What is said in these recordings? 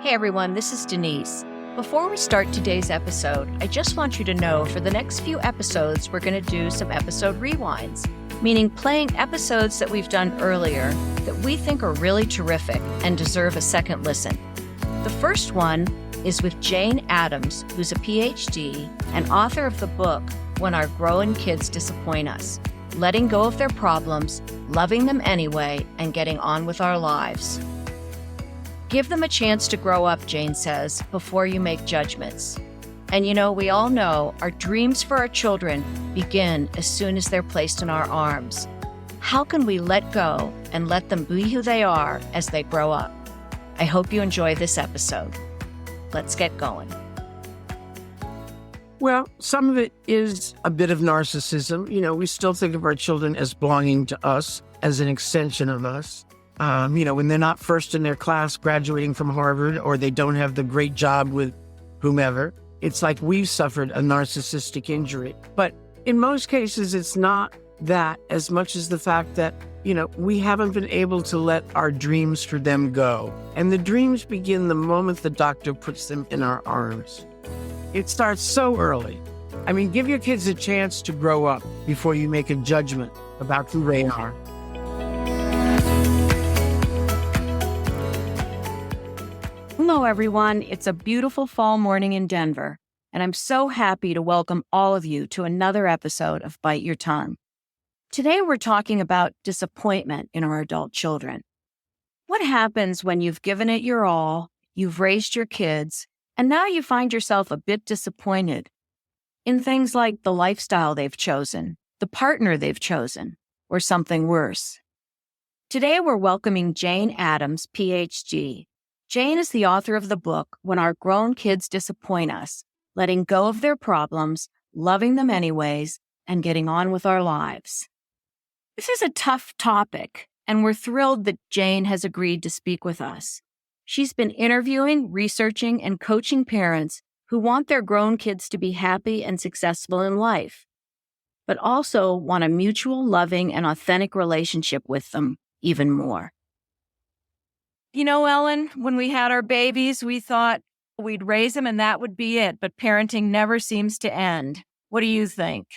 Hey everyone, this is Denise. Before we start today's episode, I just want you to know for the next few episodes, we're going to do some episode rewinds, meaning playing episodes that we've done earlier that we think are really terrific and deserve a second listen. The first one is with Jane Addams, who's a PhD and author of the book, When Our Growing Kids Disappoint Us, Letting Go of Their Problems, Loving Them Anyway, and Getting On With Our Lives. Give them a chance to grow up, Jane says, before you make judgments. And we all know our dreams for our children begin as soon as they're placed in our arms. How can we let go and let them be who they are as they grow up? I hope you enjoy this episode. Let's get going. Well, some of it is a bit of narcissism. We still think of our children as belonging to us, as an extension of us. When they're not first in their class graduating from Harvard, or they don't have the great job with whomever, it's like we've suffered a narcissistic injury. But in most cases, it's not that as much as the fact that, we haven't been able to let our dreams for them go. And the dreams begin the moment the doctor puts them in our arms. It starts so early. Give your kids a chance to grow up before you make a judgment about who they are. Hello, everyone. It's a beautiful fall morning in Denver, and I'm so happy to welcome all of you to another episode of Bite Your Tongue. Today, we're talking about disappointment in our adult children. What happens when you've given it your all, you've raised your kids, and now you find yourself a bit disappointed in things like the lifestyle they've chosen, the partner they've chosen, or something worse? Today, we're welcoming Jane Addams, PhD. Jane is the author of the book, When Our Grown Kids Disappoint Us, Letting Go of Their Problems, Loving Them Anyways, and Getting On With Our Lives. This is a tough topic, and we're thrilled that Jane has agreed to speak with us. She's been interviewing, researching, and coaching parents who want their grown kids to be happy and successful in life, but also want a mutual, loving, and authentic relationship with them even more. Ellen, when we had our babies, we thought we'd raise them and that would be it, but parenting never seems to end. What do you think?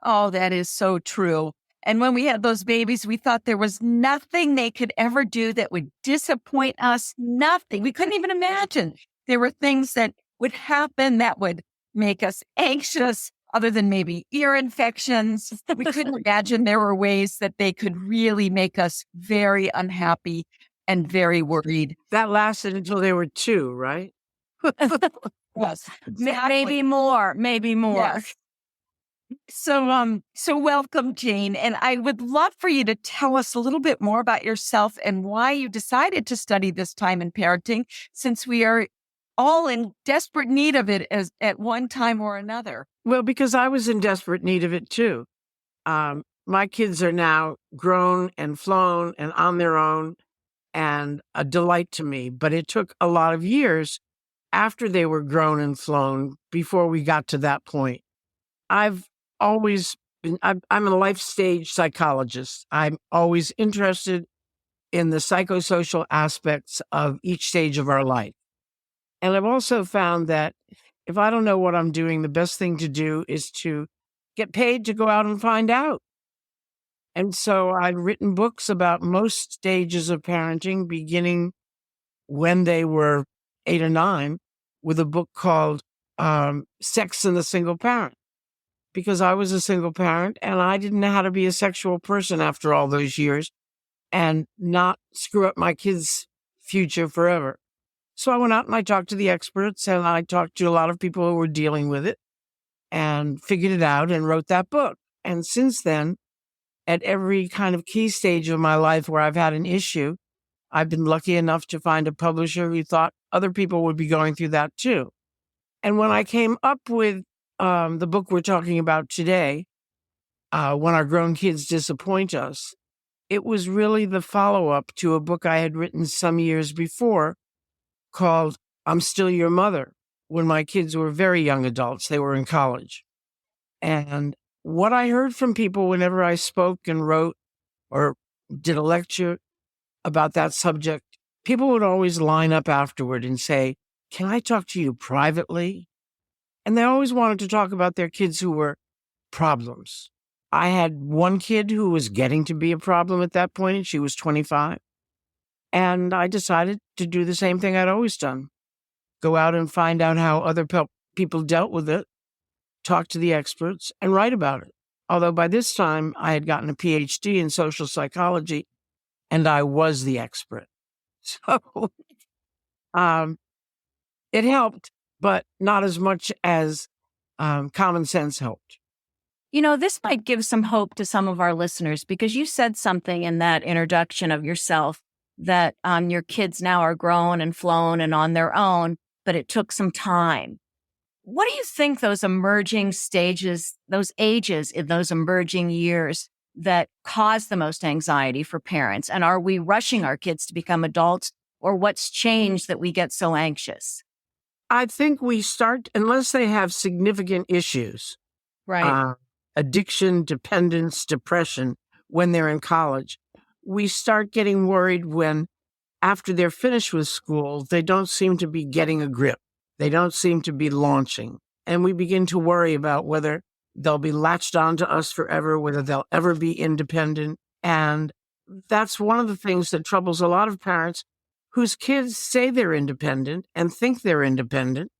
Oh, that is so true. And when we had those babies, we thought there was nothing they could ever do that would disappoint us. Nothing. We couldn't even imagine. There were things that would happen that would make us anxious, other than maybe ear infections. We couldn't imagine there were ways that they could really make us very unhappy and very worried. That lasted until they were 2, right? Yes, Maybe exactly. more. Yes. So welcome, Jane. And I would love for you to tell us a little bit more about yourself and why you decided to study this time in parenting, since we are all in desperate need of it at one time or another. Well, because I was in desperate need of it too. My kids are now grown and flown and on their own, and a delight to me. But it took a lot of years after they were grown and flown before we got to that point. I'm a life stage psychologist. I'm always interested in the psychosocial aspects of each stage of our life. And I've also found that if I don't know what I'm doing, the best thing to do is to get paid to go out and find out. And so I've written books about most stages of parenting, beginning when they were 8 or 9, with a book called Sex and the Single Parent, because I was a single parent and I didn't know how to be a sexual person after all those years and not screw up my kids' future forever. So I went out and I talked to the experts, and I talked to a lot of people who were dealing with it and figured it out and wrote that book. And since then, at every kind of key stage of my life where I've had an issue, I've been lucky enough to find a publisher who thought other people would be going through that too. And when I came up with the book we're talking about today, When Our Grown Kids Disappoint Us, it was really the follow-up to a book I had written some years before called I'm Still Your Mother, when my kids were very young adults. They were in college. And what I heard from people whenever I spoke and wrote or did a lecture about that subject people would always line up afterward and say, "Can I talk to you privately?" And they always wanted to talk about their kids who were problems. I had one kid who was getting to be a problem at that point, and she was 25. And I decided to do the same thing I'd always done. Go out and find out how other people dealt with it, talk to the experts, and write about it. Although by this time, I had gotten a PhD in social psychology, and I was the expert. So it helped, but not as much as common sense helped. This might give some hope to some of our listeners because you said something in that introduction of yourself that your kids now are grown and flown and on their own, but it took some time. What do you think those emerging stages, those ages in those emerging years that cause the most anxiety for parents? And are we rushing our kids to become adults, or what's changed that we get so anxious? I think we start, unless they have significant issues, Right. Addiction, dependence, depression, when they're in college, we start getting worried when, after they're finished with school, they don't seem to be getting a grip. They don't seem to be launching. And we begin to worry about whether they'll be latched onto us forever, whether they'll ever be independent. And that's one of the things that troubles a lot of parents whose kids say they're independent and think they're independent.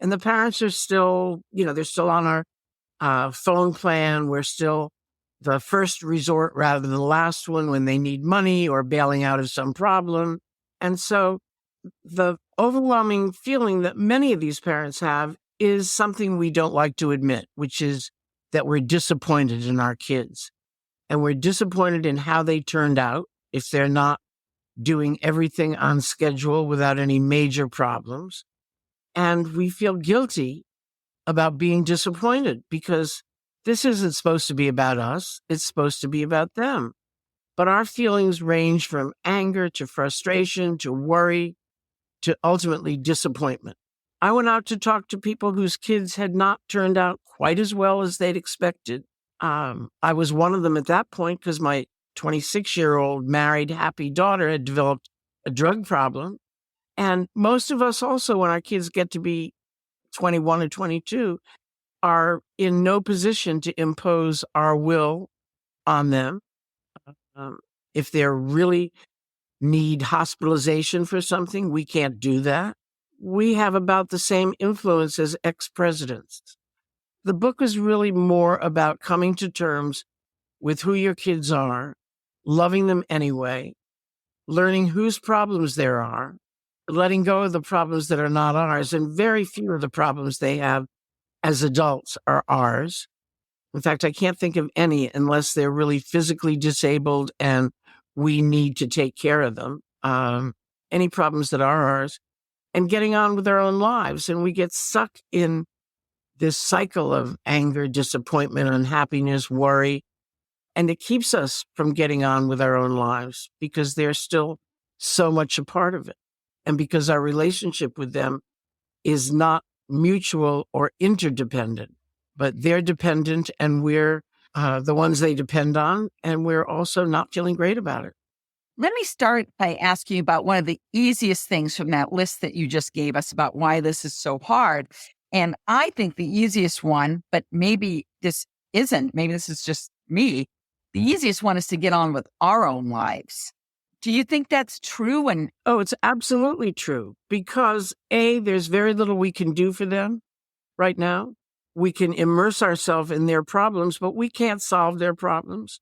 And the parents are still, they're still on our phone plan. We're still the first resort rather than the last one when they need money or bailing out of some problem. And so the overwhelming feeling that many of these parents have is something we don't like to admit, which is that we're disappointed in our kids. And we're disappointed in how they turned out if they're not doing everything on schedule without any major problems. And we feel guilty about being disappointed because this isn't supposed to be about us. It's supposed to be about them. But our feelings range from anger to frustration to worry to ultimately disappointment. I went out to talk to people whose kids had not turned out quite as well as they'd expected. I was one of them at that point because my 26-year-old married, happy daughter had developed a drug problem. And most of us also, when our kids get to be 21 or 22, are in no position to impose our will on them. If they really need hospitalization for something, we can't do that. We have about the same influence as ex-presidents. The book is really more about coming to terms with who your kids are, loving them anyway, learning whose problems there are, letting go of the problems that are not ours, and very few of the problems they have as adults are ours. In fact, I can't think of any unless they're really physically disabled and we need to take care of them. Any problems that are ours, and getting on with our own lives. And we get stuck in this cycle of anger, disappointment, unhappiness, worry. And it keeps us from getting on with our own lives because they're still so much a part of it. And because our relationship with them is not mutual or interdependent, but they're dependent and we're the ones they depend on, and we're also not feeling great about it. Let me start by asking you about one of the easiest things from that list that you just gave us about why this is so hard. And I think the easiest one, but maybe this isn't, maybe this is just me, the easiest one is to get on with our own lives. Do you think that's true? And Oh, it's absolutely true because A, there's very little we can do for them right now. We can immerse ourselves in their problems, but we can't solve their problems.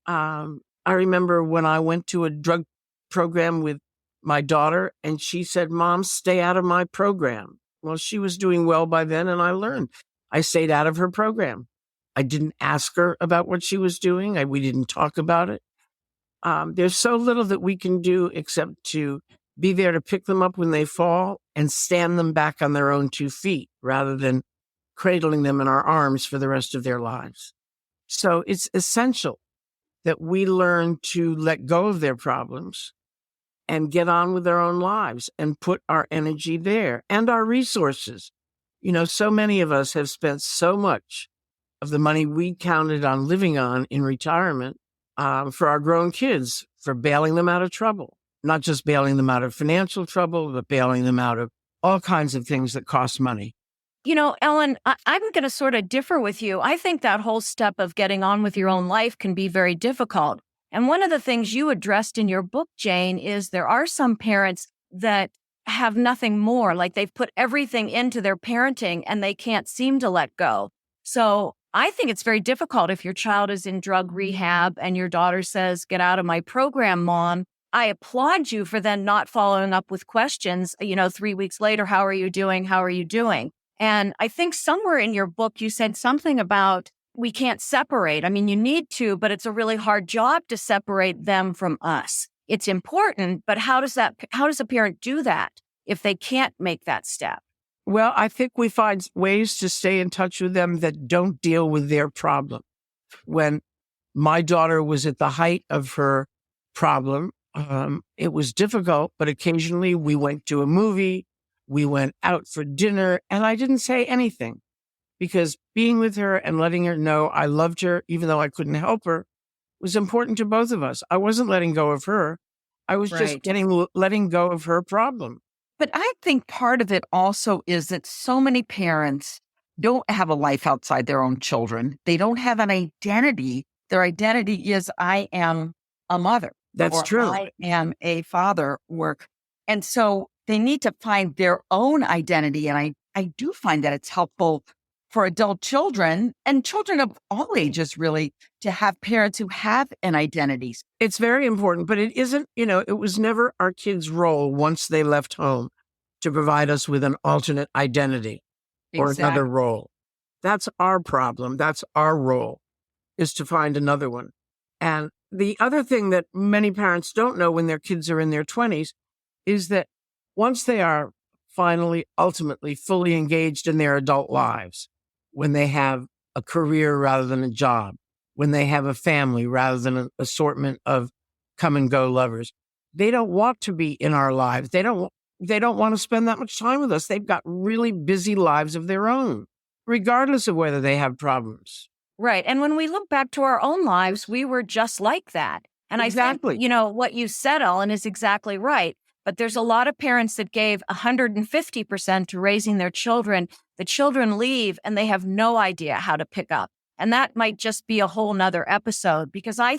I remember when I went to a drug program with my daughter and she said, "Mom, stay out of my program." Well, she was doing well by then and I learned. I stayed out of her program. I didn't ask her about what she was doing. We didn't talk about it. There's so little that we can do except to be there to pick them up when they fall and stand them back on their own 2 feet rather than cradling them in our arms for the rest of their lives. So it's essential that we learn to let go of their problems and get on with our own lives and put our energy there and our resources. So many of us have spent so much of the money we counted on living on in retirement for our grown kids, for bailing them out of trouble. not just bailing them out of financial trouble, but bailing them out of all kinds of things that cost money. Ellen, I'm going to sort of differ with you. I think that whole step of getting on with your own life can be very difficult. And one of the things you addressed in your book, Jane, is there are some parents that have nothing more, like they've put everything into their parenting and they can't seem to let go. So I think it's very difficult if your child is in drug rehab and your daughter says, "Get out of my program, Mom." I applaud you for then not following up with questions, 3 weeks later, "How are you doing? How are you doing?" And I think somewhere in your book, you said something about we can't separate. I mean, you need to, but it's a really hard job to separate them from us. It's important, but how does a parent do that if they can't make that step? Well, I think we find ways to stay in touch with them that don't deal with their problem. When my daughter was at the height of her problem, it was difficult, but occasionally we went to a movie, we went out for dinner, and I didn't say anything because being with her and letting her know I loved her, even though I couldn't help her, was important to both of us. I wasn't letting go of her. I was just letting go of her problem. But I think part of it also is that so many parents don't have a life outside their own children. They don't have an identity. Their identity is, I am a mother. That's true. I am a father. And so they need to find their own identity. And I do find that it's helpful for adult children and children of all ages, really, to have parents who have an identity. It's very important, but it isn't, it was never our kids' role once they left home to provide us with an alternate identity or another role. That's our problem. That's our role, is to find another one. And the other thing that many parents don't know when their kids are in their 20s is that once they are finally, ultimately, fully engaged in their adult lives, when they have a career rather than a job, when they have a family rather than an assortment of come and go lovers, they don't want to be in our lives. They don't want to spend that much time with us. They've got really busy lives of their own, regardless of whether they have problems. Right. And when we look back to our own lives, we were just like that. And Exactly. I think, what you said, Ellen, is exactly right. But there's a lot of parents that gave 150% to raising their children. The children leave and they have no idea how to pick up. And that might just be a whole nother episode, because I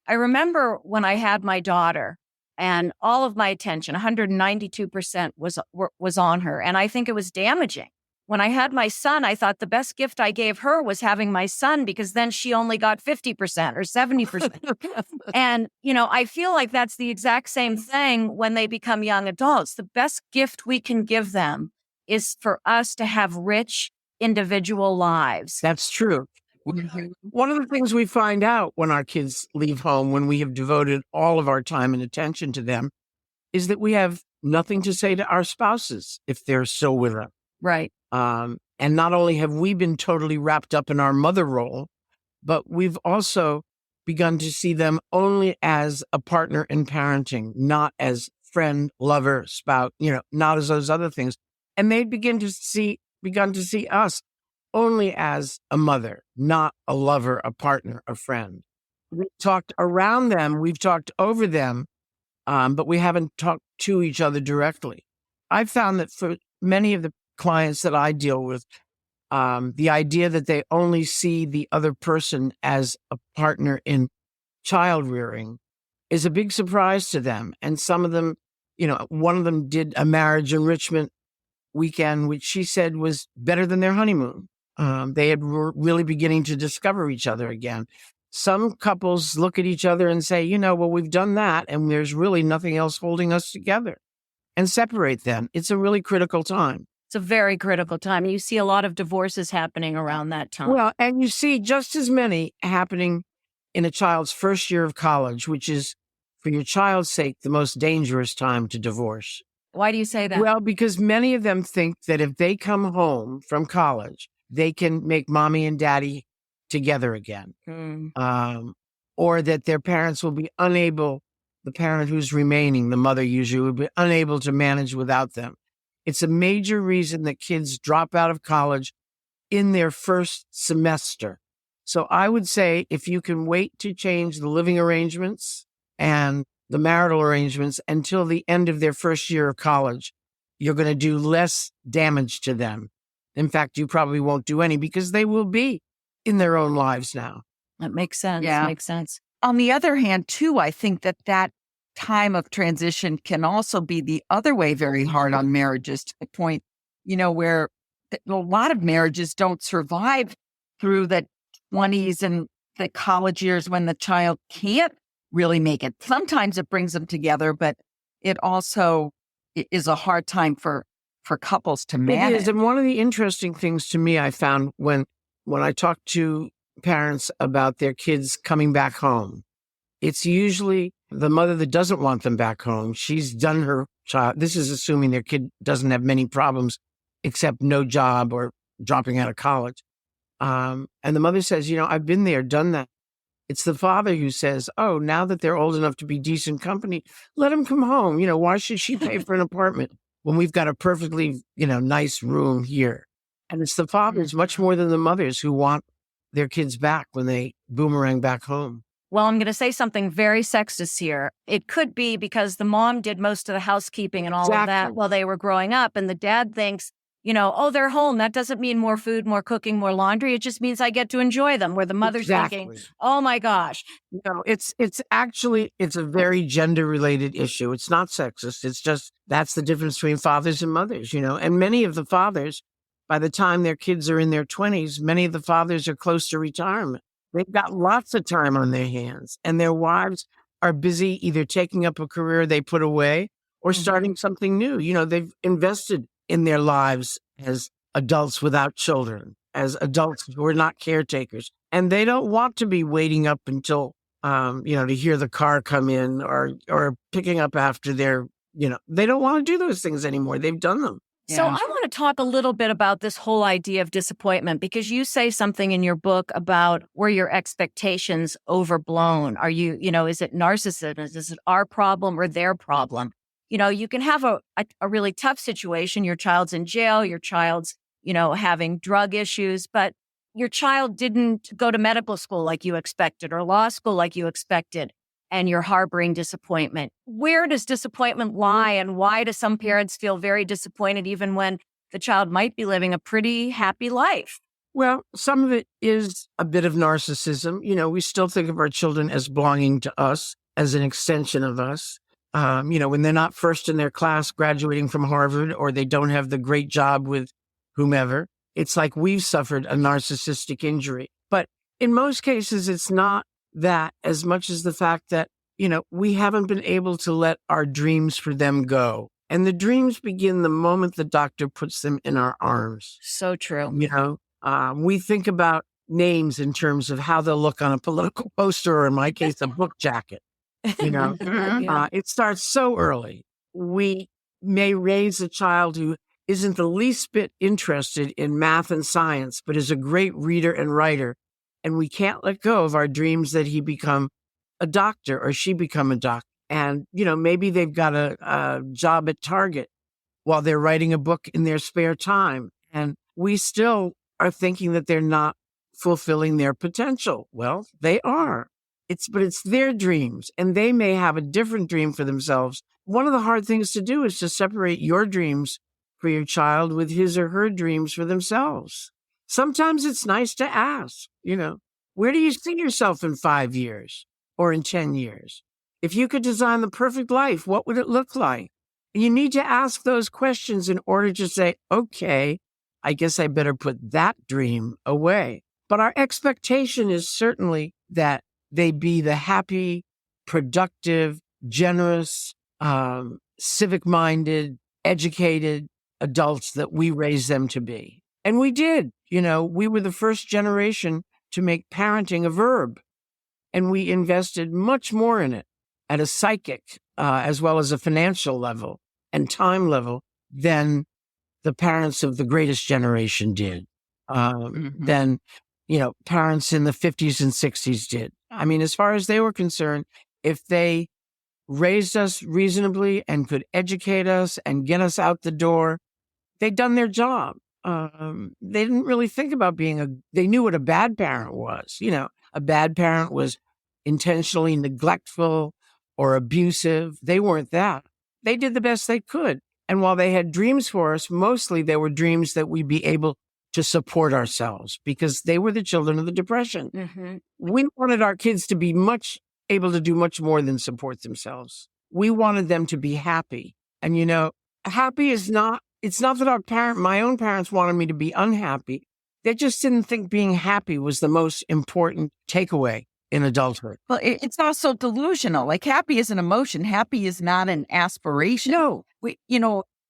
remember when I had my daughter and all of my attention, 192% was on her. And I think it was damaging. When I had my son, I thought the best gift I gave her was having my son, because then she only got 50% or 70%. And, I feel like that's the exact same thing when they become young adults. The best gift we can give them is for us to have rich individual lives. That's true. One of the things we find out when our kids leave home, when we have devoted all of our time and attention to them, is that we have nothing to say to our spouses if they're still with us. Right. And not only have we been totally wrapped up in our mother role, but we've also begun to see them only as a partner in parenting, not as friend, lover, spouse, not as those other things. And they begun to see us only as a mother, not a lover, a partner, a friend. We've talked around them, we've talked over them, but we haven't talked to each other directly. I've found that for many of the clients that I deal with, the idea that they only see the other person as a partner in child rearing is a big surprise to them. And some of them, one of them did a marriage enrichment weekend, which she said was better than their honeymoon. They had really beginning to discover each other again. Some couples look at each other and say, well, we've done that and there's really nothing else holding us together, and separate them. It's a really critical time. It's a very critical time. You see a lot of divorces happening around that time. Well, and you see just as many happening in a child's first year of college, which is, for your child's sake, the most dangerous time to divorce. Why do you say that? Well, because many of them think that if they come home from college, they can make mommy and daddy together again. Or that their parents will be unable, the parent who's remaining, the mother usually, will be unable to manage without them. It's a major reason that kids drop out of college in their first semester. So I would say if you can wait to change the living arrangements and the marital arrangements until the end of their first year of college. You're going to do less damage to them. In fact, you probably won't do any because they will be in their own lives now. That makes sense. Yeah. Makes sense. On the other hand, too, I think that time of transition can also be the other way very hard on marriages, to the point, where a lot of marriages don't survive through the 20s and the college years when the child can't really make it. Sometimes it brings them together, but it also is a hard time for couples to manage. It is. And one of the interesting things to me I found when I talk to parents about their kids coming back home, it's usually the mother that doesn't want them back home. She's done her child. This is assuming their kid doesn't have many problems except no job or dropping out of college. And the mother says, I've been there, done that. It's the father who says, oh, now that they're old enough to be decent company, let them come home. Why should she pay for an apartment when we've got a perfectly, nice room here? And it's the fathers much more than the mothers who want their kids back when they boomerang back home. Well, I'm going to say something very sexist here. It could be because the mom did most of the housekeeping and all of that while they were growing up. And the dad thinks, oh, they're home. That doesn't mean more food, more cooking, more laundry. It just means I get to enjoy them. Where the mother's thinking, oh my gosh. It's a very gender related issue. It's not sexist. It's just, that's the difference between fathers and mothers, and many of the fathers, by the time their kids are in their 20s, many of the fathers are close to retirement. They've got lots of time on their hands, and their wives are busy either taking up a career they put away or starting something new. They've invested in their lives as adults without children, as adults who are not caretakers. And they don't want to be waiting up until, to hear the car come in or picking up after their, they don't want to do those things anymore. They've done them. So I want to talk a little bit about this whole idea of disappointment, because you say something in your book about were your expectations overblown? Are you, is it narcissism? Is it our problem or their problem? You can have a really tough situation. Your child's in jail, your child's, having drug issues, but your child didn't go to medical school like you expected or law school like you expected, and you're harboring disappointment. Where does disappointment lie, and why do some parents feel very disappointed even when the child might be living a pretty happy life? Well, some of it is a bit of narcissism. We still think of our children as belonging to us, as an extension of us. When they're not first in their class graduating from Harvard, or they don't have the great job with whomever, it's like we've suffered a narcissistic injury. But in most cases, it's not that as much as the fact that, we haven't been able to let our dreams for them go. And the dreams begin the moment the doctor puts them in our arms. So true. We think about names in terms of how they'll look on a political poster, or in my case, a book jacket. It starts so early. We may raise a child who isn't the least bit interested in math and science, but is a great reader and writer. And we can't let go of our dreams that he become a doctor or she become a doctor. And, maybe they've got a job at Target while they're writing a book in their spare time. And we still are thinking that they're not fulfilling their potential. Well, they are. But it's their dreams, and they may have a different dream for themselves. One of the hard things to do is to separate your dreams for your child with his or her dreams for themselves. Sometimes it's nice to ask, where do you see yourself in 5 years or in 10 years? If you could design the perfect life, what would it look like? And you need to ask those questions in order to say, okay, I guess I better put that dream away. But our expectation is certainly that they be the happy, productive, generous, civic-minded, educated adults that we raised them to be. And we did. We were the first generation to make parenting a verb. And we invested much more in it at a psychic as well as a financial level and time level than the parents of the greatest generation did, than parents in the 50s and 60s did. I mean, as far as they were concerned, if they raised us reasonably and could educate us and get us out the door, they'd done their job. They didn't really think about they knew what a bad parent was. A bad parent was intentionally neglectful, or abusive. They weren't that. They did the best they could. And while they had dreams for us, mostly they were dreams that we'd be able to support ourselves because they were the children of the Depression. Mm-hmm. We wanted our kids to be able to do much more than support themselves. We wanted them to be happy. And, happy is not, it's not that my own parents wanted me to be unhappy. They just didn't think being happy was the most important takeaway in adulthood. Well, it's also delusional. Like happy is an emotion. Happy is not an aspiration. No.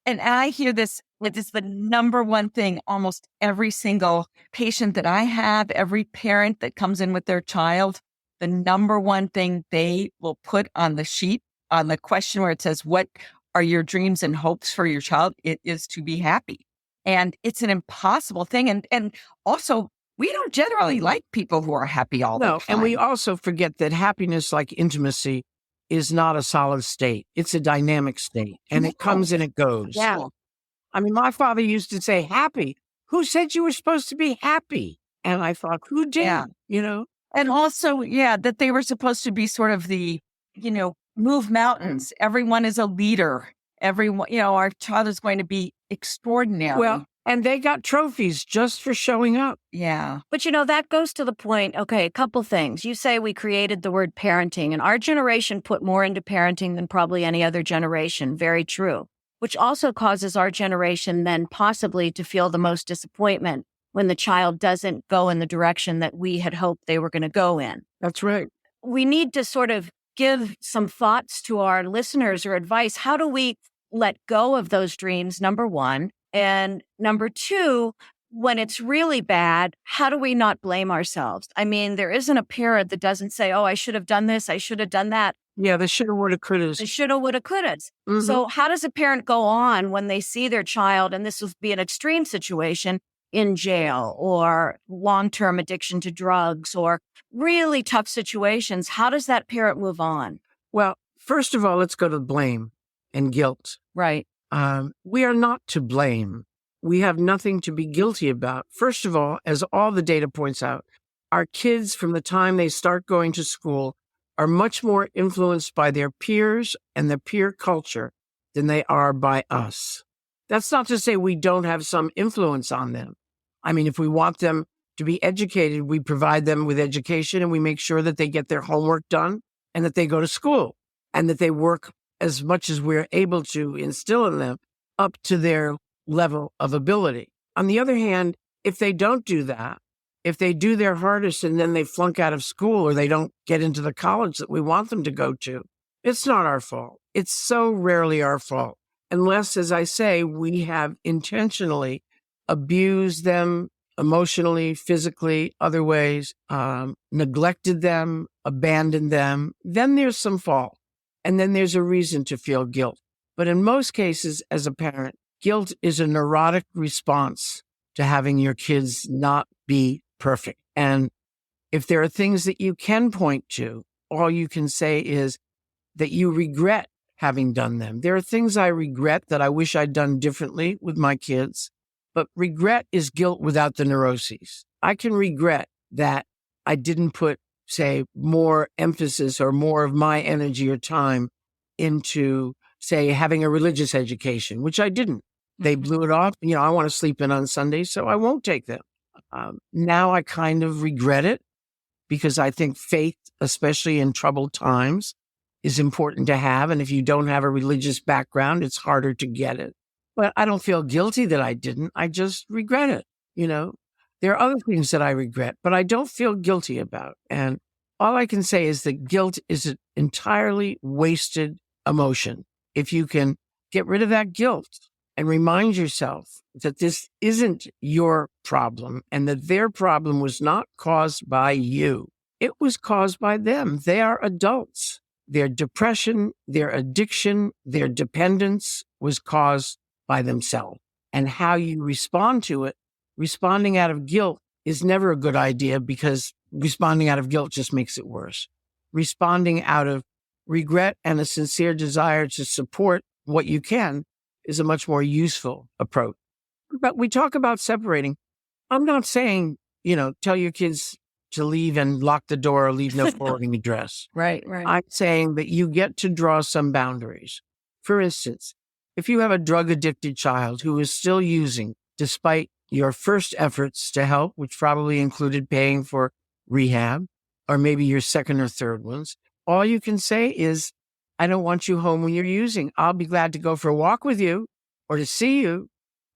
And I hear this, it's the number one thing almost every single patient that I have, every parent that comes in with their child, the number one thing they will put on the sheet, on the question where it says, what are your dreams and hopes for your child? It is to be happy. And it's an impossible thing. And also, we don't generally like people who are happy all the time. And we also forget that happiness, like intimacy, is not a solid state. It's a dynamic state, and it comes and it goes. Yeah. I mean, my father used to say, happy. Who said you were supposed to be happy? And I thought, who did? Yeah. And also, that they were supposed to be sort of the, move mountains. Everyone is a leader. Everyone, our child is going to be extraordinary. Well, and they got trophies just for showing up. Yeah. But that goes to the point. Okay, a couple things. You say we created the word parenting, and our generation put more into parenting than probably any other generation. Very true. Which also causes our generation then possibly to feel the most disappointment when the child doesn't go in the direction that we had hoped they were going to go in. That's right. We need to sort of give some thoughts to our listeners or advice. How do we let go of those dreams, number one? And number two, when it's really bad, how do we not blame ourselves? I mean, there isn't a parent that doesn't say, oh, I should have done this, I should have done that. Yeah, the shoulda, woulda, couldas. The shoulda, woulda, couldas. Mm-hmm. So how does a parent go on when they see their child, and this would be an extreme situation, in jail or long-term addiction to drugs or really tough situations? How does that parent move on? Well, first of all, let's go to blame and guilt. Right. We are not to blame. We have nothing to be guilty about. First of all, as all the data points out, our kids from the time they start going to school are much more influenced by their peers and the peer culture than they are by us. That's not to say we don't have some influence on them. I mean, if we want them to be educated, we provide them with education and we make sure that they get their homework done and that they go to school and that they work as much as we're able to instill in them up to their level of ability. On the other hand, if they don't do that, if they do their hardest and then they flunk out of school or they don't get into the college that we want them to go to, it's not our fault. It's so rarely our fault. Unless, as I say, we have intentionally abused them emotionally, physically, other ways, neglected them, abandoned them, then there's some fault. And then there's a reason to feel guilt. But in most cases, as a parent, guilt is a neurotic response to having your kids not be perfect. And if there are things that you can point to, all you can say is that you regret having done them. There are things I regret that I wish I'd done differently with my kids, but regret is guilt without the neuroses. I can regret that I didn't put, say, more emphasis or more of my energy or time into, say, having a religious education, which I didn't. They blew it off. I want to sleep in on Sundays, so I won't take them. Now I kind of regret it because I think faith, especially in troubled times, is important to have. And if you don't have a religious background, it's harder to get it. But I don't feel guilty that I didn't. I just regret it. There are other things that I regret, but I don't feel guilty about. And all I can say is that guilt is an entirely wasted emotion. If you can get rid of that guilt and remind yourself that this isn't your problem and that their problem was not caused by you. It was caused by them. They are adults. Their depression, their addiction, their dependence was caused by themselves. And how you respond to it, responding out of guilt is never a good idea because responding out of guilt just makes it worse. Responding out of regret and a sincere desire to support what you can is a much more useful approach. But we talk about separating. I'm not saying, tell your kids to leave and lock the door or leave no forwarding address. Right. I'm saying that you get to draw some boundaries. For instance, if you have a drug-addicted child who is still using, despite your first efforts to help, which probably included paying for rehab, or maybe your second or third ones, all you can say is, I don't want you home when you're using. I'll be glad to go for a walk with you or to see you,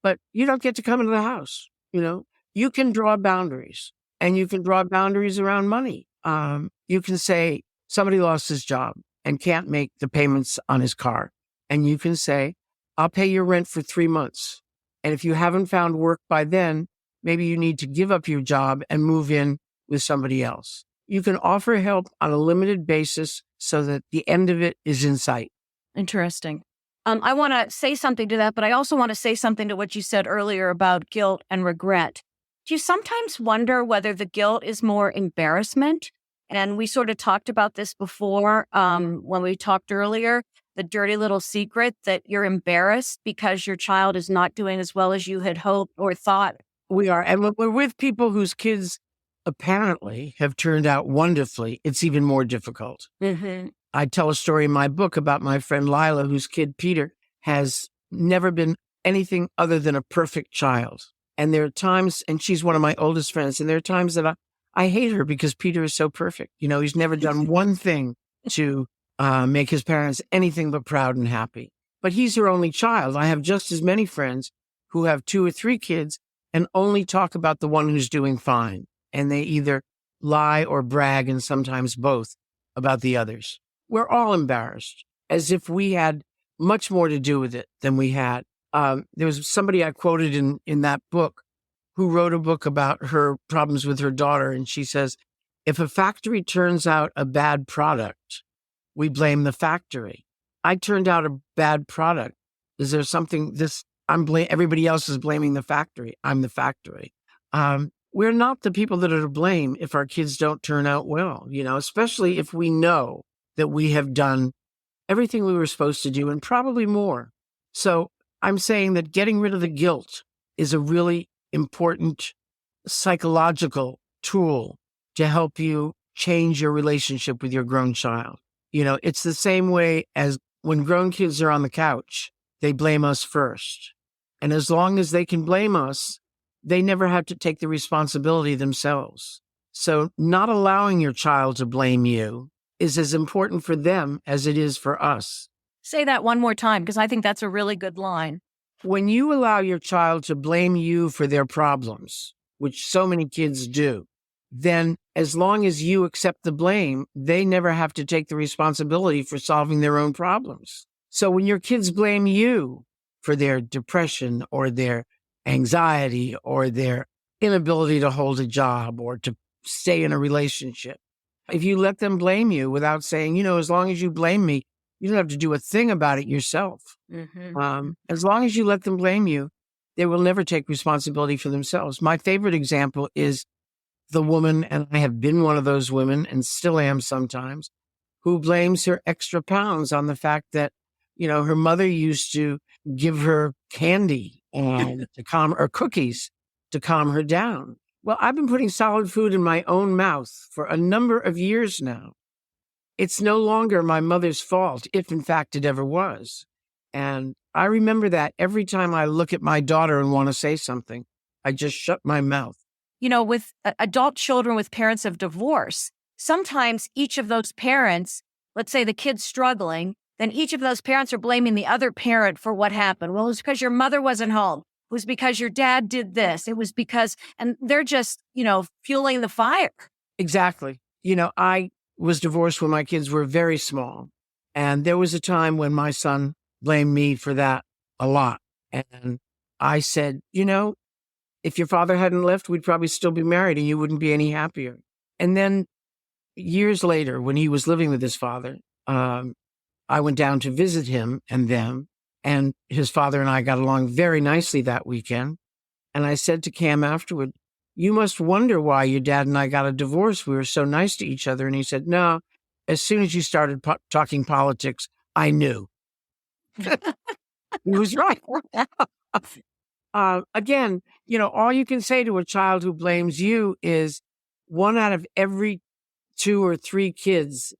but you don't get to come into the house. You can draw boundaries, and you can draw boundaries around money. You can say somebody lost his job and can't make the payments on his car. And you can say, I'll pay your rent for 3 months. And if you haven't found work by then, maybe you need to give up your job and move in with somebody else. You can offer help on a limited basis so that the end of it is in sight. Interesting. I want to say something to that, but I also want to say something to what you said earlier about guilt and regret. Do you sometimes wonder whether the guilt is more embarrassment? And we sort of talked about this before when we talked earlier, the dirty little secret that you're embarrassed because your child is not doing as well as you had hoped or thought. We are. And when we're with people whose kids apparently have turned out wonderfully, it's even more difficult. Mm-hmm. I tell a story in my book about my friend Lila, whose kid Peter has never been anything other than a perfect child. And there are times, and she's one of my oldest friends, and there are times that I hate her because Peter is so perfect. He's never done one thing to make his parents anything but proud and happy. But he's her only child. I have just as many friends who have 2 or 3 kids and only talk about the one who's doing fine. And they either lie or brag, and sometimes both, about the others. We're all embarrassed, as if we had much more to do with it than we had. There was somebody I quoted in that book who wrote a book about her problems with her daughter. And she says, if a factory turns out a bad product, we blame the factory. I turned out a bad product. Is there something everybody else is blaming the factory. I'm the factory. We're not the people that are to blame if our kids don't turn out well, especially if we know that we have done everything we were supposed to do and probably more. So I'm saying that getting rid of the guilt is a really important psychological tool to help you change your relationship with your grown child. It's the same way as when grown kids are on the couch, they blame us first. And as long as they can blame us, they never have to take the responsibility themselves. So not allowing your child to blame you is as important for them as it is for us. Say that one more time, because I think that's a really good line. When you allow your child to blame you for their problems, which so many kids do, then as long as you accept the blame, they never have to take the responsibility for solving their own problems. So when your kids blame you for their depression or their anxiety or their inability to hold a job or to stay in a relationship, if you let them blame you without saying, as long as you blame me, you don't have to do a thing about it yourself. Mm-hmm. As long as you let them blame you, they will never take responsibility for themselves. My favorite example is the woman, and I have been one of those women and still am sometimes, who blames her extra pounds on the fact that, her mother used to give her candy and or cookies to calm her down. Well, I've been putting solid food in my own mouth for a number of years now. It's no longer my mother's fault, if in fact it ever was. And I remember that every time I look at my daughter and want to say something, I just shut my mouth. With adult children with parents of divorce, sometimes each of those parents, let's say the kid's struggling, then each of those parents are blaming the other parent for what happened. Well, it was because your mother wasn't home. It was because your dad did this. It was because, and they're just, fueling the fire. Exactly. I was divorced when my kids were very small. And there was a time when my son blamed me for that a lot. And I said, if your father hadn't left, we'd probably still be married and you wouldn't be any happier. And then years later, when he was living with his father, I went down to visit him and them, and his father and I got along very nicely that weekend. And I said to Cam afterward, you must wonder why your dad and I got a divorce. We were so nice to each other. And he said, no, as soon as you started talking politics, I knew. He was right. Again, all you can say to a child who blames you is, one out of every 2 or 3 kids,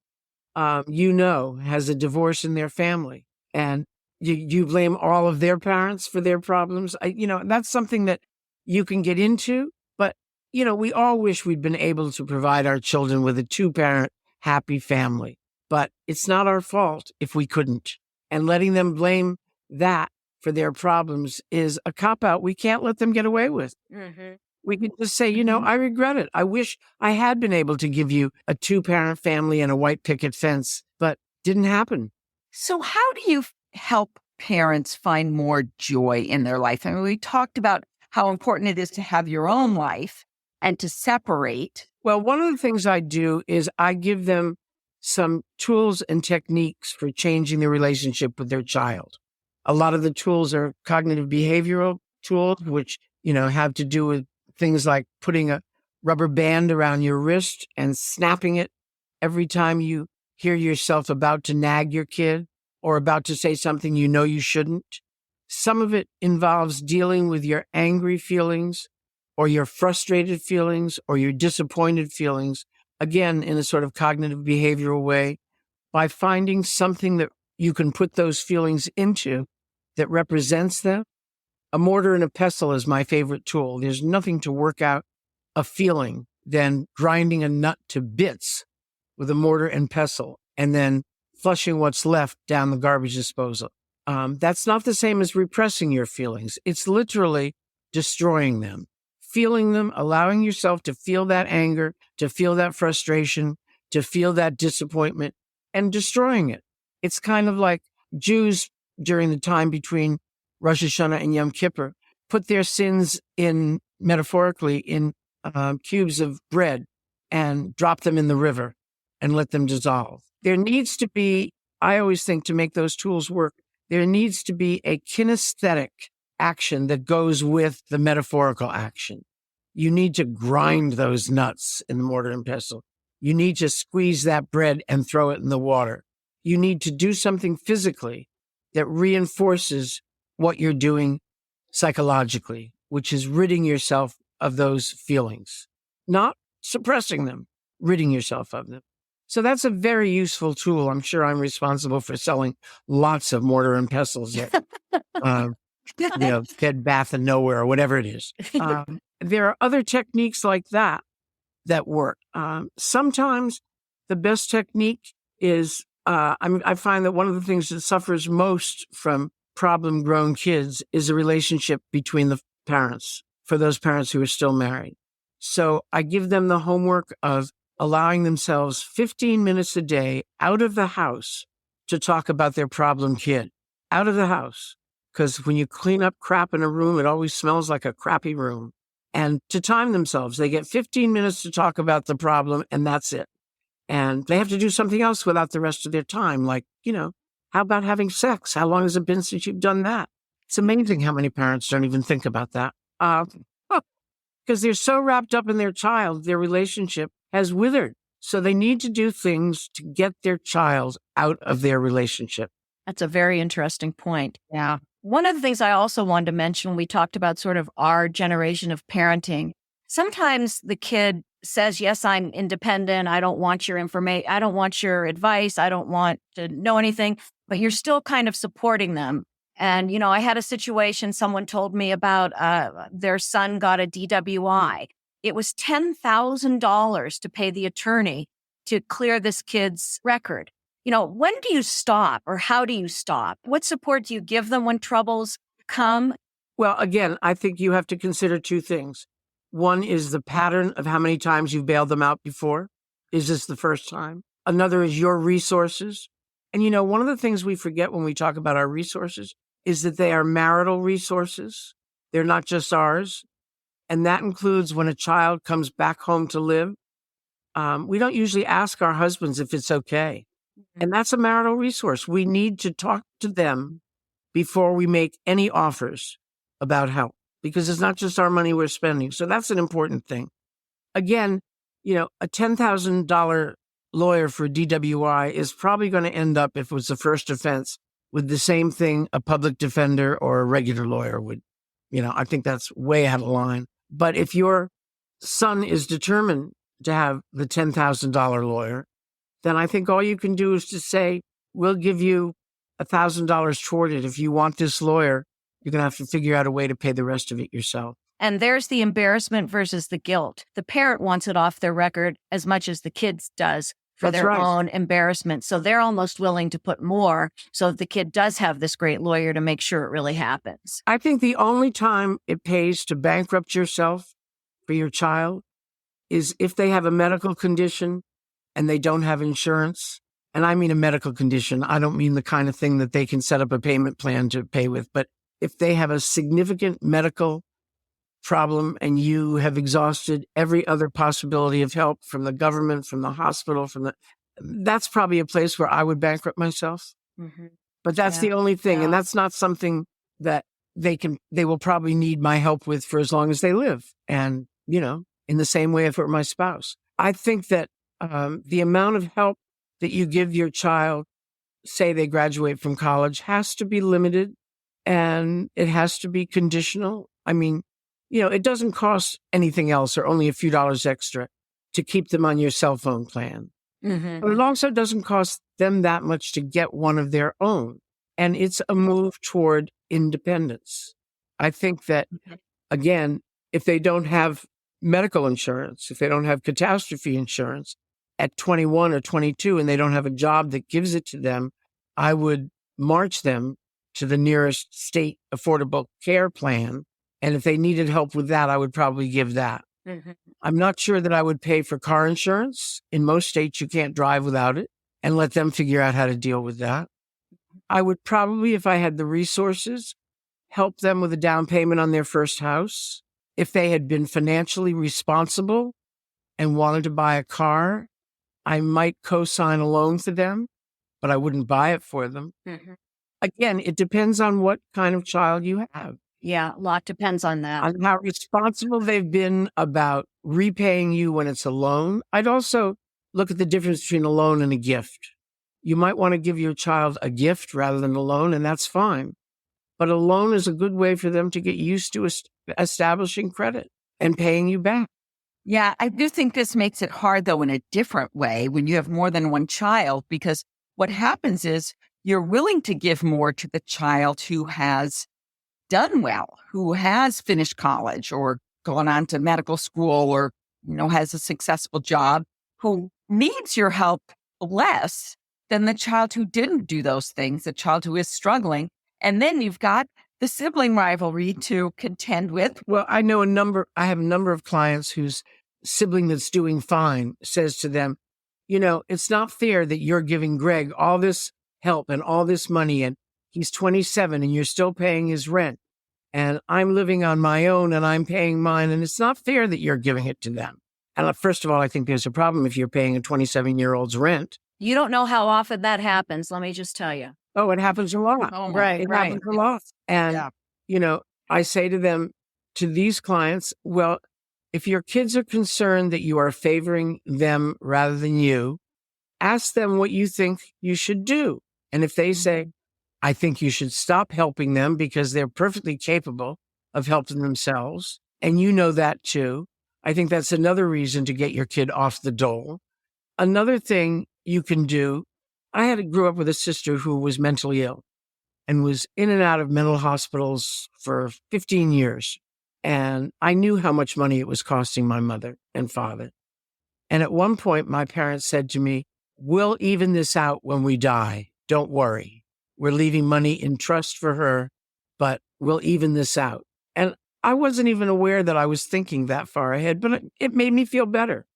has a divorce in their family. And you blame all of their parents for their problems. That's something that you can get into. But, we all wish we'd been able to provide our children with a 2-parent happy family. But it's not our fault if we couldn't. And letting them blame that for their problems is a cop-out we can't let them get away with. Mm-hmm. We can just say, I regret it. I wish I had been able to give you a 2-parent family and a white picket fence, but didn't happen. So how do you help parents find more joy in their life? I mean, we talked about how important it is to have your own life and to separate. Well, one of the things I do is I give them some tools and techniques for changing the relationship with their child. A lot of the tools are cognitive behavioral tools, which, have to do with things like putting a rubber band around your wrist and snapping it every time you hear yourself about to nag your kid or about to say something you shouldn't. Some of it involves dealing with your angry feelings or your frustrated feelings or your disappointed feelings, again, in a sort of cognitive behavioral way, by finding something that you can put those feelings into that represents them. A mortar and a pestle is my favorite tool. There's nothing to work out a feeling than grinding a nut to bits with a mortar and pestle and then flushing what's left down the garbage disposal. That's not the same as repressing your feelings. It's literally destroying them, feeling them, allowing yourself to feel that anger, to feel that frustration, to feel that disappointment, and destroying it. It's kind of like Jews during the time between Rosh Hashanah and Yom Kippur put their sins metaphorically in cubes of bread and drop them in the river and let them dissolve. There needs to be, I always think, to make those tools work, there needs to be a kinesthetic action that goes with the metaphorical action. You need to grind those nuts in the mortar and pestle. You need to squeeze that bread and throw it in the water. You need to do something physically that reinforces what you're doing psychologically, which is ridding yourself of those feelings, not suppressing them, ridding yourself of them. So that's a very useful tool. I'm sure I'm responsible for selling lots of mortar and pestles at, Bed Bath and Nowhere or whatever it is. There are other techniques like that work. Sometimes the best technique is, I find that one of the things that suffers most from problem-grown kids is a relationship between the parents, for those parents who are still married. So I give them the homework of allowing themselves 15 minutes a day out of the house to talk about their problem kid. Out of the house. Because when you clean up crap in a room, it always smells like a crappy room. And to time themselves, they get 15 minutes to talk about the problem, and that's it. And they have to do something else without the rest of their time. Like, how about having sex? How long has it been since you've done that? It's amazing how many parents don't even think about that. Because they're so wrapped up in their child, their relationship has withered. So they need to do things to get their child out of their relationship. That's a very interesting point. Yeah. One of the things I also wanted to mention, we talked about sort of our generation of parenting. Sometimes the kid says, yes, I'm independent. I don't want your information. I don't want your advice. I don't want to know anything, but you're still kind of supporting them. And, I had a situation someone told me about, their son got a DWI. It was $10,000 to pay the attorney to clear this kid's record. When do you stop or how do you stop? What support do you give them when troubles come? Well, again, I think you have to consider 2 things. One is the pattern of how many times you've bailed them out before. Is this the first time? Another is your resources. And, one of the things we forget when we talk about our resources is that they are marital resources. They're not just ours. And that includes when a child comes back home to live. We don't usually ask our husbands if it's okay. And that's a marital resource. We need to talk to them before we make any offers about help, because it's not just our money we're spending. So that's an important thing. Again, a $10,000 lawyer for DWI is probably going to end up, if it was the first offense, with the same thing a public defender or a regular lawyer would. I think that's way out of line. But if your son is determined to have the $10,000 lawyer, then I think all you can do is to say, we'll give you $1,000 toward it. If you want this lawyer, you're going to have to figure out a way to pay the rest of it yourself. And there's the embarrassment versus the guilt. The parent wants it off their record as much as the kids does for That's their right. own embarrassment. So they're almost willing to put more so that the kid does have this great lawyer to make sure it really happens. I think the only time it pays to bankrupt yourself for your child is if they have a medical condition and they don't have insurance. And I mean a medical condition. I don't mean the kind of thing that they can set up a payment plan to pay with. But if they have a significant medical problem and you have exhausted every other possibility of help from the government, from the hospital, that's probably a place where I would bankrupt myself. Mm-hmm. But that's the only thing. Yeah. And that's not something that they will probably need my help with for as long as they live. And, in the same way if it were my spouse. I think that the amount of help that you give your child, say they graduate from college, has to be limited and it has to be conditional. I mean, it doesn't cost anything else or only a few dollars extra to keep them on your cell phone plan. Mm-hmm. But it also doesn't cost them that much to get one of their own. And it's a move toward independence. I think that, again, if they don't have medical insurance, if they don't have catastrophe insurance at 21 or 22 and they don't have a job that gives it to them, I would march them to the nearest state affordable care plan. And if they needed help with that, I would probably give that. Mm-hmm. I'm not sure that I would pay for car insurance. In most states, you can't drive without it, and let them figure out how to deal with that. I would probably, if I had the resources, help them with a down payment on their first house. If they had been financially responsible and wanted to buy a car, I might co-sign a loan for them, but I wouldn't buy it for them. Mm-hmm. Again, it depends on what kind of child you have. Yeah, a lot depends on that. On how responsible they've been about repaying you when it's a loan. I'd also look at the difference between a loan and a gift. You might want to give your child a gift rather than a loan, and that's fine. But a loan is a good way for them to get used to establishing credit and paying you back. Yeah, I do think this makes it hard, though, in a different way when you have more than one child, because what happens is you're willing to give more to the child who has done well, who has finished college or gone on to medical school or, has a successful job, who needs your help less than the child who didn't do those things, the child who is struggling. And then you've got the sibling rivalry to contend with. Well, I have a number of clients whose sibling that's doing fine says to them, it's not fair that you're giving Greg all this help and all this money and he's 27 and you're still paying his rent. And I'm living on my own and I'm paying mine. And it's not fair that you're giving it to them. And first of all, I think there's a problem if you're paying a 27-year-old's rent. You don't know how often that happens. Let me just tell you. Oh, it happens a lot. Oh, right, It right. happens a lot. And, I say to them, to these clients, well, if your kids are concerned that you are favoring them rather than you, ask them what you think you should do. And if they say, I think you should stop helping them because they're perfectly capable of helping themselves, and you know that too, I think that's another reason to get your kid off the dole. Another thing you can do, grew up with a sister who was mentally ill and was in and out of mental hospitals for 15 years. And I knew how much money it was costing my mother and father. And at one point, my parents said to me, we'll even this out when we die. Don't worry. We're leaving money in trust for her, but we'll even this out. And I wasn't even aware that I was thinking that far ahead, but it made me feel better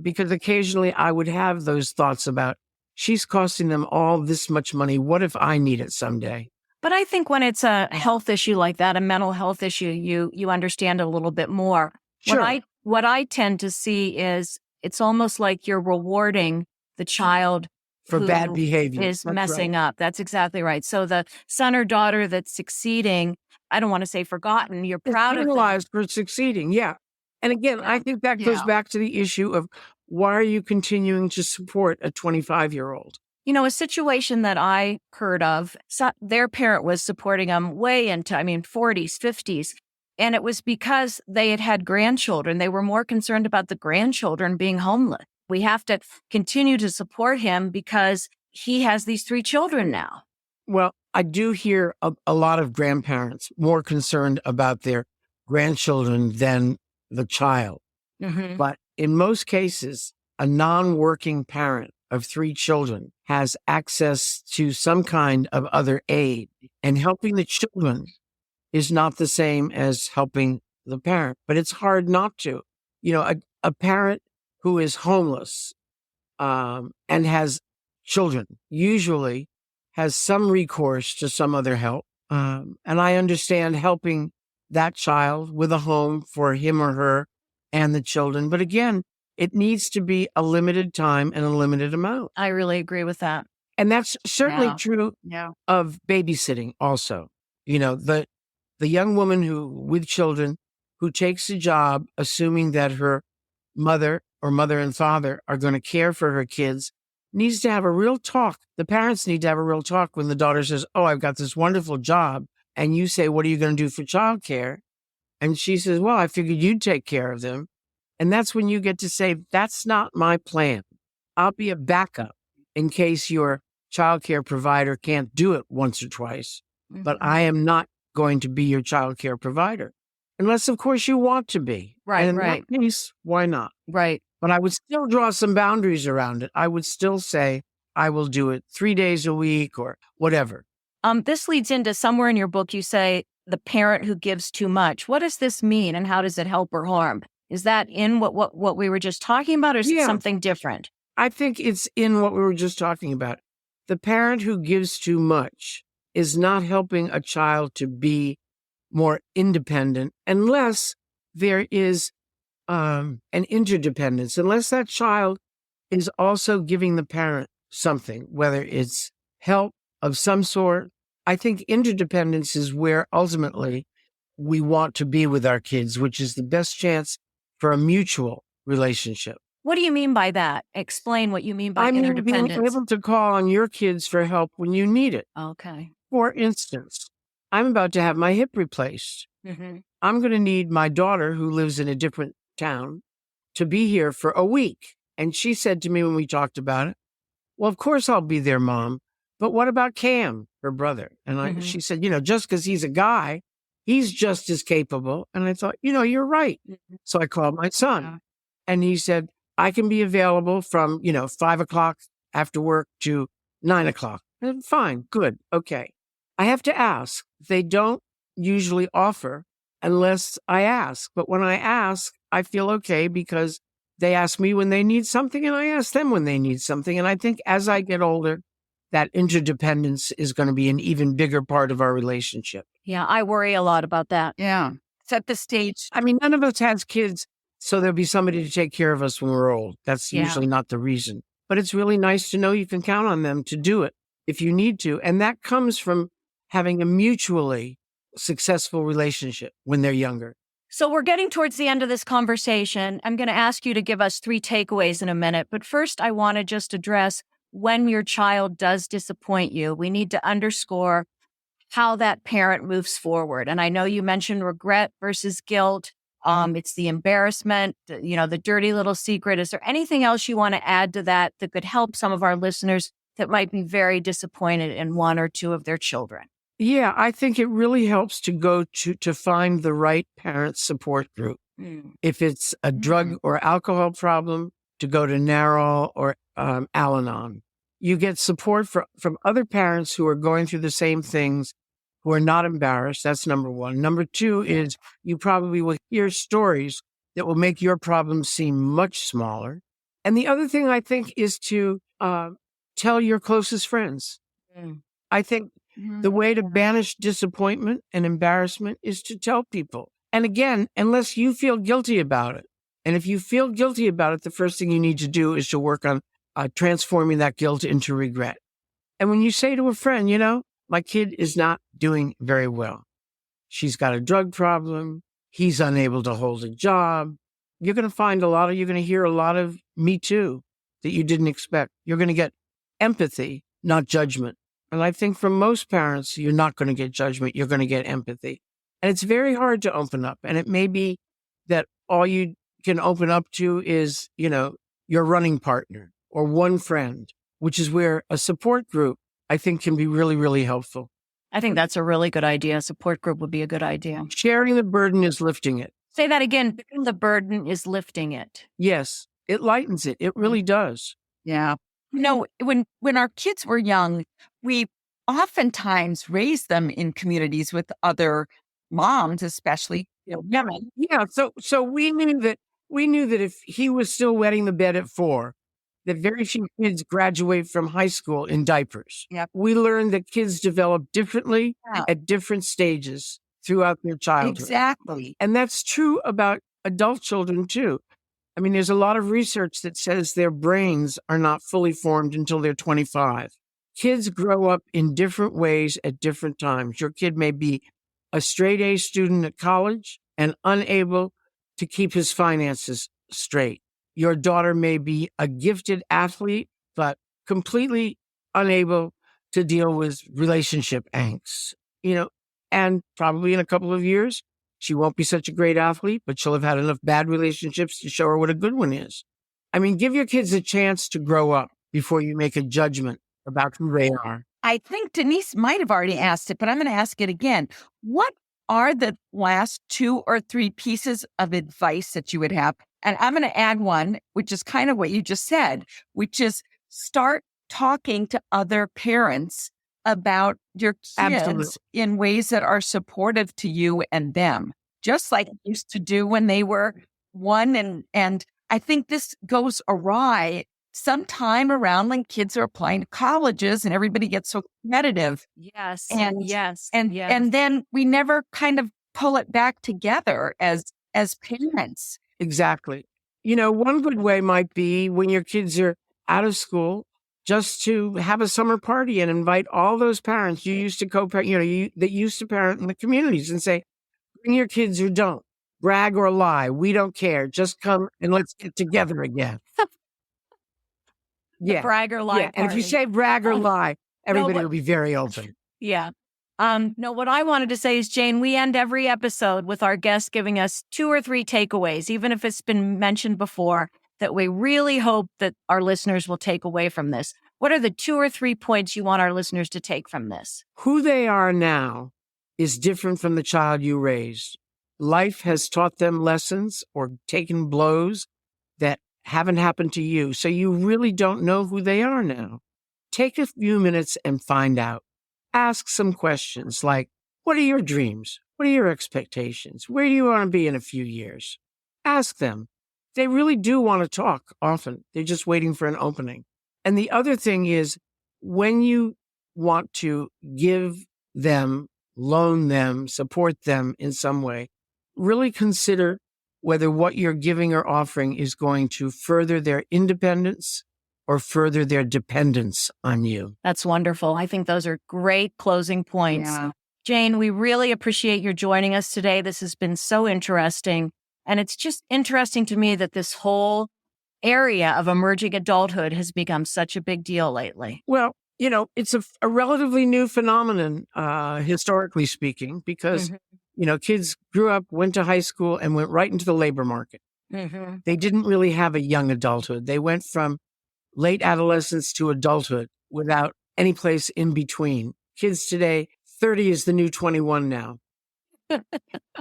because occasionally I would have those thoughts about, she's costing them all this much money. What if I need it someday? But I think when it's a health issue like that, a mental health issue, you understand a little bit more. Sure. What I tend to see is it's almost like you're rewarding the child for who bad behavior. Is That's messing right. up. That's exactly right. So the son or daughter that's succeeding, I don't want to say forgotten, you're proud of them. Penalized for succeeding. Yeah. And again, I think that goes back to the issue of why are you continuing to support a 25-year-old? A situation that I heard of, their parent was supporting them way into, 40s, 50s. And it was because they had had grandchildren. They were more concerned about the grandchildren being homeless. We have to continue to support him because he has these 3 children now. Well, I do hear a lot of grandparents more concerned about their grandchildren than the child. Mm-hmm. But in most cases, a non-working parent of 3 children has access to some kind of other aid. And helping the children is not the same as helping the parent. But it's hard not to. You know, a parent who is homeless and has children usually has some recourse to some other help. And I understand helping that child with a home for him or her and the children. But again, it needs to be a limited time and a limited amount. I really agree with that. And that's certainly true Yeah. of babysitting also. You know, the young woman with children who takes a job assuming that her mother or mother and father are going to care for her kids needs to have a real talk. The parents need to have a real talk when the daughter says, oh, I've got this wonderful job. And you say, what are you going to do for childcare? And she says, well, I figured you'd take care of them. And that's when you get to say, that's not my plan. I'll be a backup in case your childcare provider can't do it once or twice. Mm-hmm. But I am not going to be your childcare provider. Unless, of course, you want to be. Right, and in right. that case, why not? Right. But I would still draw some boundaries around it. I would still say, I will do it 3 days a week or whatever. This leads into somewhere in your book, you say the parent who gives too much. What does this mean and how does it help or harm? Is that in what we were just talking about or is it something different? I think it's in what we were just talking about. The parent who gives too much is not helping a child to be more independent unless there is an interdependence, unless that child is also giving the parent something, whether it's help of some sort. I think interdependence is where ultimately we want to be with our kids, which is the best chance for a mutual relationship. What do you mean by that? Explain what you mean by I mean, interdependence. being able to call on your kids for help when you need it. Okay. For instance, I'm about to have my hip replaced. Mm-hmm. I'm going to need my daughter, who lives in a different town, to be here for a week. And she said to me when we talked about it, well, of course I'll be there, Mom. But what about Cam, her brother? And she said, just because he's a guy, he's just as capable. And I thought, you're right. Mm-hmm. So I called my son and he said, I can be available from, 5 o'clock after work to 9 o'clock. And fine, good, okay. I have to ask. They don't usually offer unless I ask. But when I ask, I feel okay because they ask me when they need something and I ask them when they need something. And I think as I get older, that interdependence is going to be an even bigger part of our relationship. Yeah, I worry a lot about that. Yeah. Set the stage. I mean, none of us has kids, so there'll be somebody to take care of us when we're old. That's usually not the reason. But it's really nice to know you can count on them to do it if you need to. And that comes from having a mutually successful relationship when they're younger. So we're getting towards the end of this conversation. I'm going to ask you to give us 3 takeaways in a minute. But first, I want to just address when your child does disappoint you, we need to underscore how that parent moves forward. And I know you mentioned regret versus guilt. It's the embarrassment, the dirty little secret. Is there anything else you want to add to that could help some of our listeners that might be very disappointed in 1 or 2 of their children? Yeah, I think it really helps to go to find the right parent support group. If it's a drug or alcohol problem, to go to NARAL or Al-Anon. You get support from other parents who are going through the same things, who are not embarrassed. That's number 1. Number 2 is you probably will hear stories that will make your problems seem much smaller. And the other thing I think is to tell your closest friends. I think the way to banish disappointment and embarrassment is to tell people. And again, unless you feel guilty about it. And if you feel guilty about it, the first thing you need to do is to work on transforming that guilt into regret. And when you say to a friend, my kid is not doing very well. She's got a drug problem. He's unable to hold a job. You're going to hear a lot of me too that you didn't expect. You're going to get empathy, not judgment. And I think for most parents, you're not going to get judgment. You're going to get empathy. And it's very hard to open up. And it may be that all you can open up to is, your running partner or one friend, which is where a support group, I think, can be really, really helpful. I think that's a really good idea. A support group would be a good idea. Sharing the burden is lifting it. Say that again. The burden is lifting it. Yes, it lightens it. It really does. Yeah. When our kids were young, we oftentimes raised them in communities with other moms, especially women. Yeah. So we knew that if he was still wetting the bed at 4, that very few kids graduate from high school in diapers. Yep. We learned that kids develop differently at different stages throughout their childhood. Exactly. And that's true about adult children too. I mean, there's a lot of research that says their brains are not fully formed until they're 25. Kids grow up in different ways at different times. Your kid may be a straight A student at college and unable to keep his finances straight. Your daughter may be a gifted athlete, but completely unable to deal with relationship angst, and probably in a couple of years, she won't be such a great athlete, but she'll have had enough bad relationships to show her what a good one is. I mean, give your kids a chance to grow up before you make a judgment about who they are. I think Denise might have already asked it, but I'm going to ask it again. What are the last 2 or 3 pieces of advice that you would have? And I'm going to add one, which is kind of what you just said, which is start talking to other parents about your kids Absolutely. in ways that are supportive to you and them, just like you used to do when they were 1. And I think this goes awry sometime around when kids are applying to colleges and everybody gets so competitive. Yes. And then we never kind of pull it back together as parents. Exactly. One good way might be when your kids are out of school, just to have a summer party and invite all those parents you used to co-parent, that used to parent in the communities, and say, bring your kids or don't. Brag or lie. We don't care. Just come and let's get together again. Yeah. Brag or lie. Yeah. And if you say brag or lie, everybody will be very open. Yeah. No, what I wanted to say is, Jane, we end every episode with our guests giving us 2 or 3 takeaways, even if it's been mentioned before, that we really hope that our listeners will take away from this. What are the 2 or 3 points you want our listeners to take from this? Who they are now is different from the child you raised. Life has taught them lessons or taken blows that haven't happened to you. So you really don't know who they are now. Take a few minutes and find out. Ask some questions like, what are your dreams? What are your expectations? Where do you want to be in a few years? Ask them. They really do want to talk often. They're just waiting for an opening. And the other thing is, when you want to give them, loan them, support them in some way, really consider whether what you're giving or offering is going to further their independence or further their dependence on you. That's wonderful. I think those are great closing points. Yeah. Jane, we really appreciate your joining us today. This has been so interesting. And it's just interesting to me that this whole area of emerging adulthood has become such a big deal lately. Well, it's a relatively new phenomenon, historically speaking, because, kids grew up, went to high school, and went right into the labor market. Mm-hmm. They didn't really have a young adulthood. They went from late adolescence to adulthood without any place in between. Kids today, 30 is the new 21 now.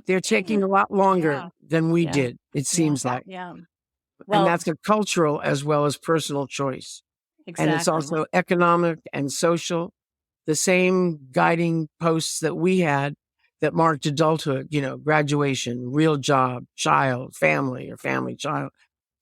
They're taking a lot longer than we did, it seems like. Yeah. Well, and that's a cultural as well as personal choice. Exactly. And it's also economic and social. The same guiding posts that we had that marked adulthood, graduation, real job, child, family, or family, child.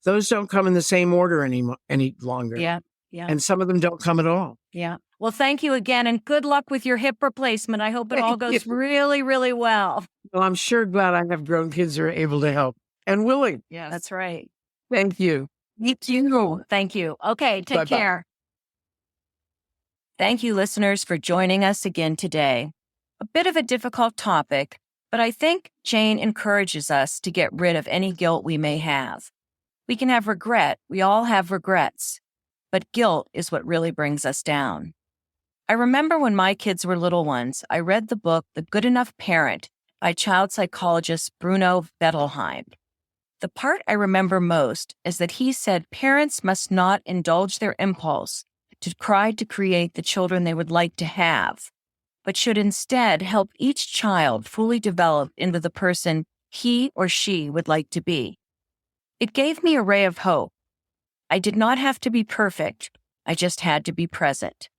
Those don't come in the same order any longer. Yeah. And some of them don't come at all. Yeah. Well, thank you again, and good luck with your hip replacement. I hope it all goes really, really well. Well, I'm sure glad I have grown kids who are able to help and willing. Yes. That's right. Thank you. Me too. Thank you. Okay, take Bye-bye. care. Thank you, listeners, for joining us again today. A bit of a difficult topic, but I think Jane encourages us to get rid of any guilt we may have. We can have regret. We all have regrets. But guilt is what really brings us down. I remember when my kids were little ones, I read the book The Good Enough Parent by child psychologist Bruno Bettelheim. The part I remember most is that he said parents must not indulge their impulse to try to create the children they would like to have, but should instead help each child fully develop into the person he or she would like to be. It gave me a ray of hope. I did not have to be perfect. I just had to be present.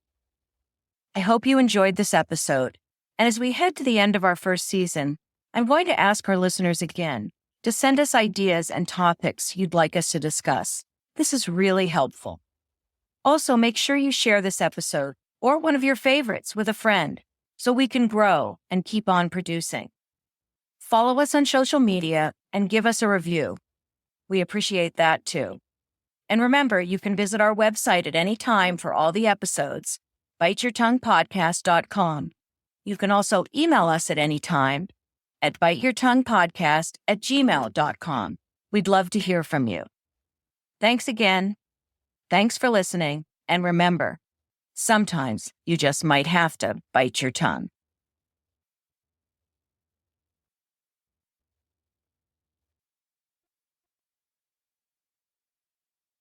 I hope you enjoyed this episode. And as we head to the end of our first season, I'm going to ask our listeners again to send us ideas and topics you'd like us to discuss. This is really helpful. Also, make sure you share this episode or one of your favorites with a friend so we can grow and keep on producing. Follow us on social media and give us a review. We appreciate that too. And remember, you can visit our website at any time for all the episodes, biteyourtonguepodcast.com. You can also email us at any time at biteyourtonguepodcast@gmail.com. We'd love to hear from you. Thanks again. Thanks for listening. And remember, sometimes you just might have to bite your tongue.